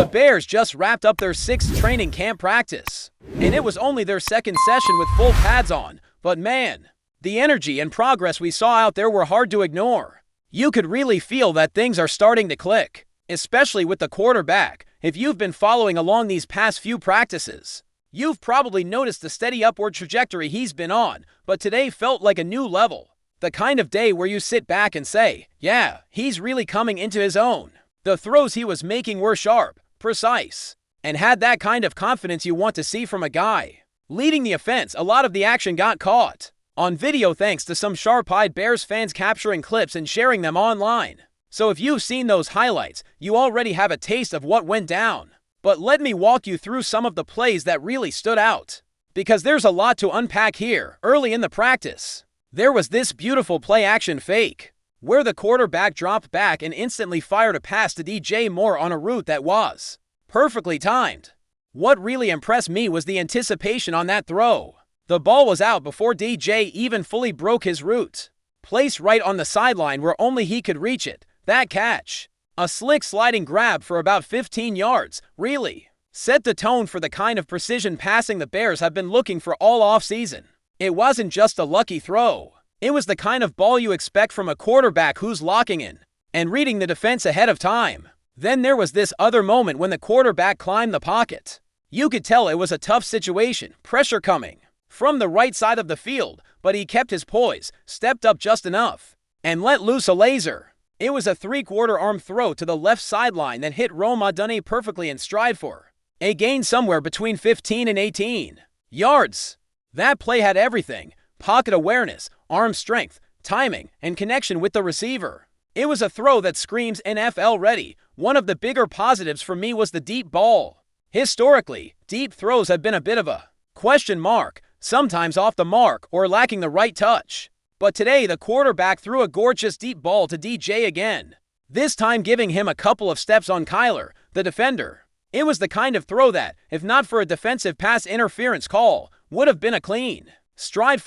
The Bears just wrapped up their 6th training camp practice, and it was only their 2nd session with full pads on, but man, the energy and progress we saw out there were hard to ignore. You could really feel that things are starting to click, especially with the quarterback. If you've been following along these past few practices, you've probably noticed the steady upward trajectory he's been on, but today felt like a new level. The kind of day where you sit back and say, yeah, he's really coming into his own. The throws he was making were sharp, precise, and had that kind of confidence you want to see from a guy leading the offense. A lot of the action got caught on video thanks to some sharp-eyed Bears fans capturing clips and sharing them online. So if you've seen those highlights, you already have a taste of what went down. But let me walk you through some of the plays that really stood out, because there's a lot to unpack here. Early in the practice, there was this beautiful play-action fake, where the quarterback dropped back and instantly fired a pass to DJ Moore on a route that was perfectly timed. What really impressed me was the anticipation on that throw. The ball was out before DJ even fully broke his route, placed right on the sideline where only he could reach it. That catch, a slick sliding grab for about 15 yards, really set the tone for the kind of precision passing the Bears have been looking for all offseason. It wasn't just a lucky throw. It was the kind of ball you expect from a quarterback who's locking in and reading the defense ahead of time. Then there was this other moment when the quarterback climbed the pocket. You could tell it was a tough situation, pressure coming from the right side of the field, but he kept his poise, stepped up just enough, and let loose a laser. It was a 3/4 arm throw to the left sideline that hit Rome Odunze perfectly in stride for a gain somewhere between 15 and 18 yards. That play had everything: pocket awareness, arm strength, timing, and connection with the receiver. It was a throw that screams NFL ready. One of the bigger positives for me was the deep ball. Historically, deep throws have been a bit of a question mark, sometimes off the mark or lacking the right touch. But today, the quarterback threw a gorgeous deep ball to DJ again, this time giving him a couple of steps on Kyler, the defender. It was the kind of throw that, if not for a defensive pass interference call, would have been a clean stride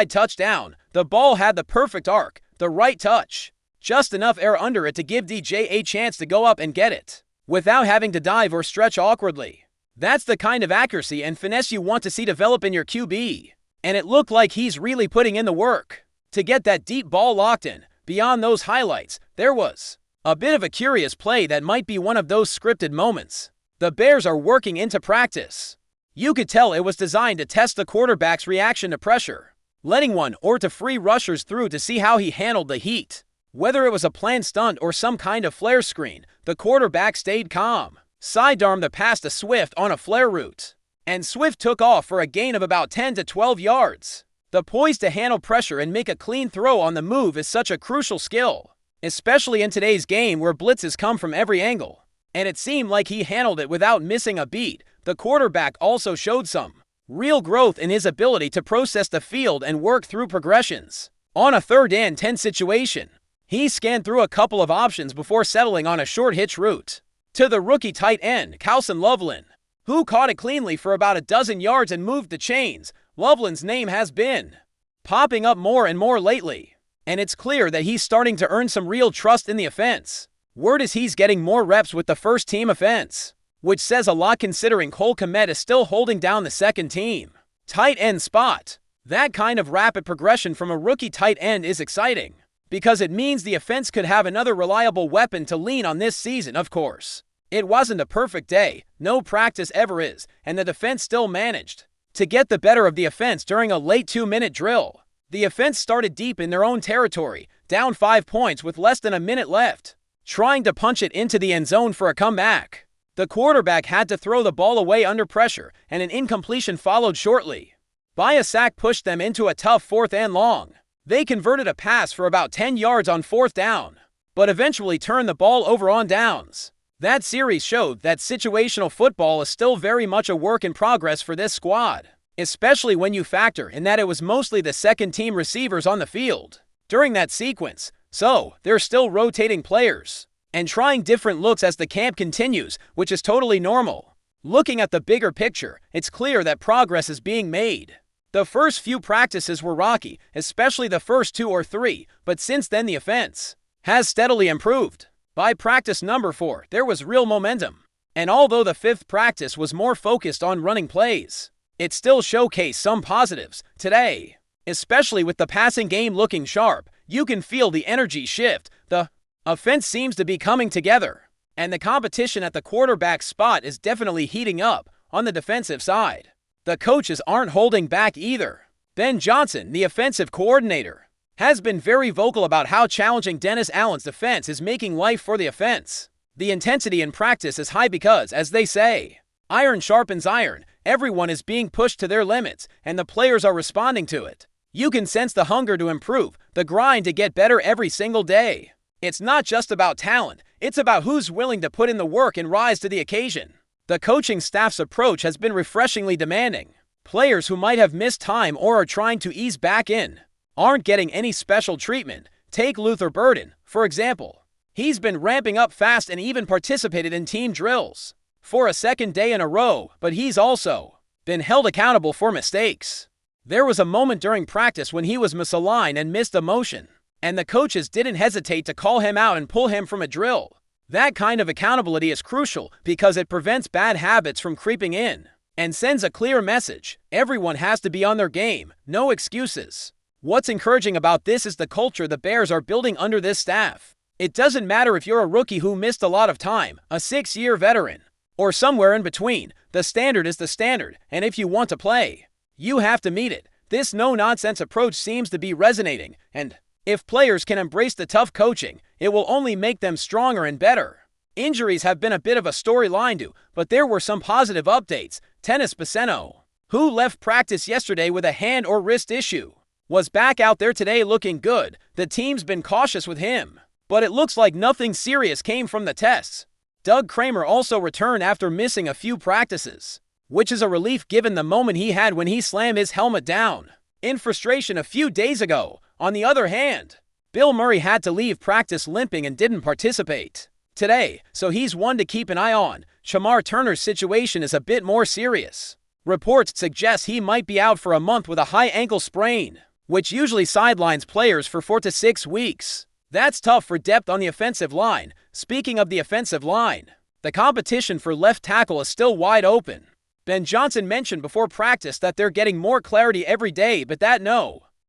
touchdown. The ball had the perfect arc, the right touch, just enough air under it to give DJ a chance to go up and get it, without having to dive or stretch awkwardly. That's the kind of accuracy and finesse you want to see develop in your QB. And it looked like he's really putting in the work to get that deep ball locked in. Beyond those highlights, there was a bit of a curious play that might be one of those scripted moments the Bears are working into practice. You could tell it was designed to test the quarterback's reaction to pressure, letting one or two free rushers through to see how he handled the heat. Whether it was a planned stunt or some kind of flare screen, the quarterback stayed calm, sidearmed the pass to Swift on a flare route, and Swift took off for a gain of about 10 to 12 yards. The poise to handle pressure and make a clean throw on the move is such a crucial skill, especially in today's game where blitzes come from every angle. And it seemed like he handled it without missing a beat. The quarterback also showed some real growth in his ability to process the field and work through progressions. On a 3rd and 10 situation, he scanned through a couple of options before settling on a short hitch route to the rookie tight end, Calvin Loveland, who caught it cleanly for about a dozen yards and moved the chains. Loveland's name has been popping up more and more lately, and it's clear that he's starting to earn some real trust in the offense. Word is he's getting more reps with the first-team offense, which says a lot considering Cole Kmet is still holding down the second-team tight end spot. That kind of rapid progression from a rookie tight end is exciting, because it means the offense could have another reliable weapon to lean on this season. Of course, it wasn't a perfect day, no practice ever is, and the defense still managed to get the better of the offense during a late 2-minute drill. The offense started deep in their own territory, down 5 points with less than a minute left, trying to punch it into the end zone for a comeback. The quarterback had to throw the ball away under pressure, and an incompletion followed shortly. By a sack pushed them into a tough 4th and long. They converted a pass for about 10 yards on 4th down, but eventually turned the ball over on downs. That series showed that situational football is still very much a work in progress for this squad, especially when you factor in that it was mostly the second-team receivers on the field during that sequence. So, they're still rotating players and trying different looks as the camp continues, which is totally normal. Looking at the bigger picture, it's clear that progress is being made. The first few practices were rocky, especially the first 2 or 3, but since then the offense has steadily improved. By practice number 4, there was real momentum, And although the fifth practice was more focused on running plays, it still showcased some positives today. Especially with the passing game looking sharp, you can feel the energy shift. The offense seems to be coming together, and the competition at the quarterback spot is definitely heating up on the defensive side. The coaches aren't holding back either. Ben Johnson, the offensive coordinator, has been very vocal about how challenging Dennis Allen's defense is making life for the offense. The intensity in practice is high because, as they say, iron sharpens iron. Everyone is being pushed to their limits, and the players are responding to it. You can sense the hunger to improve, the grind to get better every single day. It's not just about talent, it's about who's willing to put in the work and rise to the occasion. The coaching staff's approach has been refreshingly demanding. Players who might have missed time or are trying to ease back in aren't getting any special treatment. Take Luther Burden, for example. He's been ramping up fast and even participated in team drills for a second day in a row, but he's also been held accountable for mistakes. There was a moment during practice when he was misaligned and missed a motion, and the coaches didn't hesitate to call him out and pull him from a drill. That kind of accountability is crucial because it prevents bad habits from creeping in and sends a clear message. Everyone has to be on their game, no excuses. What's encouraging about this is the culture the Bears are building under this staff. It doesn't matter if you're a rookie who missed a lot of time, a 6-year veteran, or somewhere in between. The standard is the standard, and if you want to play, you have to meet it. This no-nonsense approach seems to be resonating, and if players can embrace the tough coaching, it will only make them stronger and better. Injuries have been a bit of a storyline too, but there were some positive updates. Tennis Paceno, who left practice yesterday with a hand or wrist issue, was back out there today looking good. The team's been cautious with him, but it looks like nothing serious came from the tests. Doug Kramer also returned after missing a few practices, which is a relief given the moment he had when he slammed his helmet down in frustration a few days ago. On the other hand, Bill Murray had to leave practice limping and didn't participate today, so he's one to keep an eye on. Shamar Turner's situation is a bit more serious. Reports suggest he might be out for a month with a high ankle sprain, which usually sidelines players for 4 to 6 weeks. That's tough for depth on the offensive line. Speaking of the offensive line, the competition for left tackle is still wide open. Ben Johnson mentioned before practice that they're getting more clarity every day, but that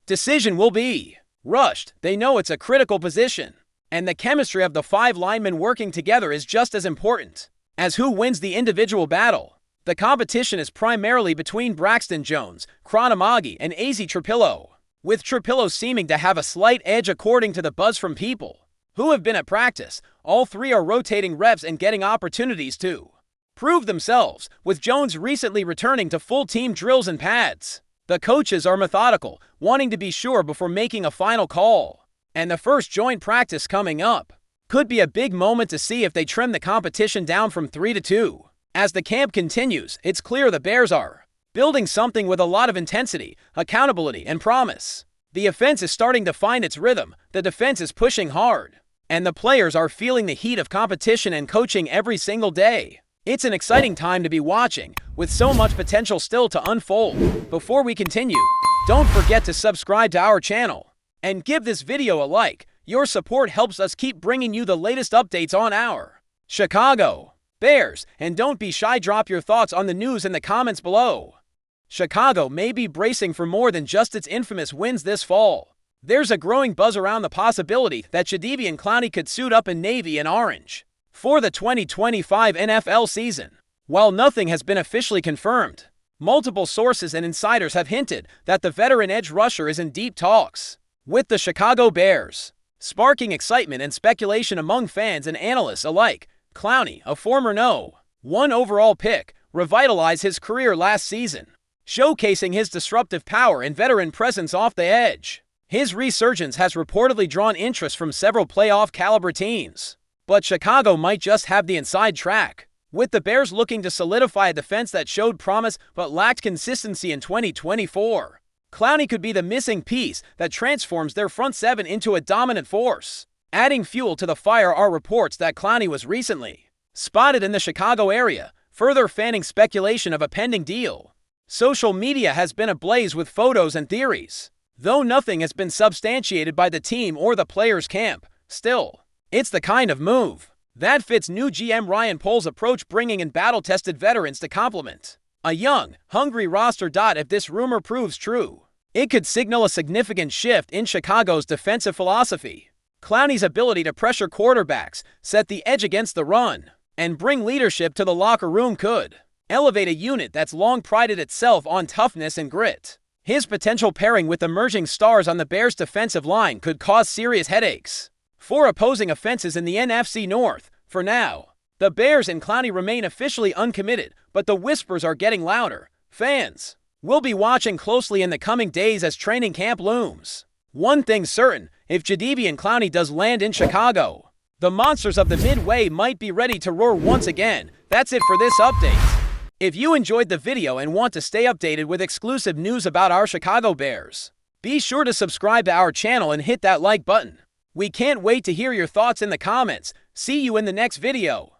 decision will be rushed. They know it's a critical position, and the chemistry of the 5 linemen working together is just as important as who wins the individual battle. The competition is primarily between Braxton Jones, Chronomagi, and AZ Trapillo, with Trapillo seeming to have a slight edge according to the buzz from people who have been at practice. All 3 are rotating reps and getting opportunities to prove themselves, with Jones recently returning to full team drills and pads. The coaches are methodical, wanting to be sure before making a final call. And the first joint practice coming up could be a big moment to see if they trim the competition down from 3 to 2. As the camp continues, it's clear the Bears are building something with a lot of intensity, accountability, and promise. The offense is starting to find its rhythm, the defense is pushing hard, and the players are feeling the heat of competition and coaching every single day. It's an exciting time to be watching, with so much potential still to unfold. Before we continue, don't forget to subscribe to our channel and give this video a like. Your support helps us keep bringing you the latest updates on our Chicago Bears, and don't be shy, drop your thoughts on the news in the comments below. Chicago may be bracing for more than just its infamous wins this fall. There's a growing buzz around the possibility that Jadeveon Clowney could suit up in navy and orange for the 2025 NFL season. While nothing has been officially confirmed, multiple sources and insiders have hinted that the veteran edge rusher is in deep talks with the Chicago Bears, sparking excitement and speculation among fans and analysts alike. Clowney, a former No. 1 overall pick, revitalized his career last season, showcasing his disruptive power and veteran presence off the edge. His resurgence has reportedly drawn interest from several playoff-caliber teams, but Chicago might just have the inside track, with the Bears looking to solidify a defense that showed promise but lacked consistency in 2024. Clowney could be the missing piece that transforms their front seven into a dominant force. Adding fuel to the fire are reports that Clowney was recently spotted in the Chicago area, further fanning speculation of a pending deal. Social media has been ablaze with photos and theories, though nothing has been substantiated by the team or the players' camp. Still, it's the kind of move That fits new GM Ryan Pohl's approach, bringing in battle-tested veterans to complement a young, hungry roster. If this rumor proves true, it could signal a significant shift in Chicago's defensive philosophy. Clowney's ability to pressure quarterbacks, set the edge against the run, and bring leadership to the locker room could elevate a unit that's long prided itself on toughness and grit. His potential pairing with emerging stars on the Bears' defensive line could cause serious headaches for opposing offenses in the NFC North. For now, the Bears and Clowney remain officially uncommitted, but the whispers are getting louder. Fans will be watching closely in the coming days as training camp looms. One thing's certain, if Jadeveon Clowney does land in Chicago, the monsters of the Midway might be ready to roar once again. That's it for this update. If you enjoyed the video and want to stay updated with exclusive news about our Chicago Bears, be sure to subscribe to our channel and hit that like button. We can't wait to hear your thoughts in the comments. See you in the next video.